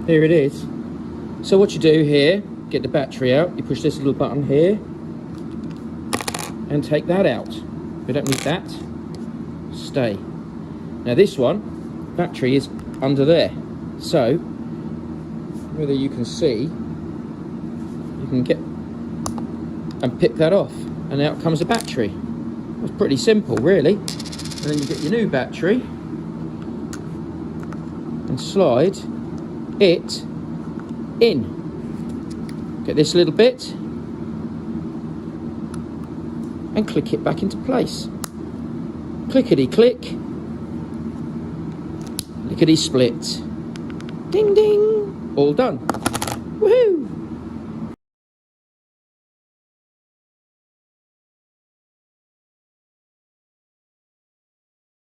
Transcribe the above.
Here it is. So what you do here, get the battery out, you push this little button here and take that out. We don't need that. Stay. Now this one, battery is under there. So whether you can see, you can get and pick that off, and out comes a battery. It's pretty simple, really. And then you get your new battery and slide it in. Get this little bit and click it back into place. Clickety click, lickety split. Ding ding, all done. Woohoo!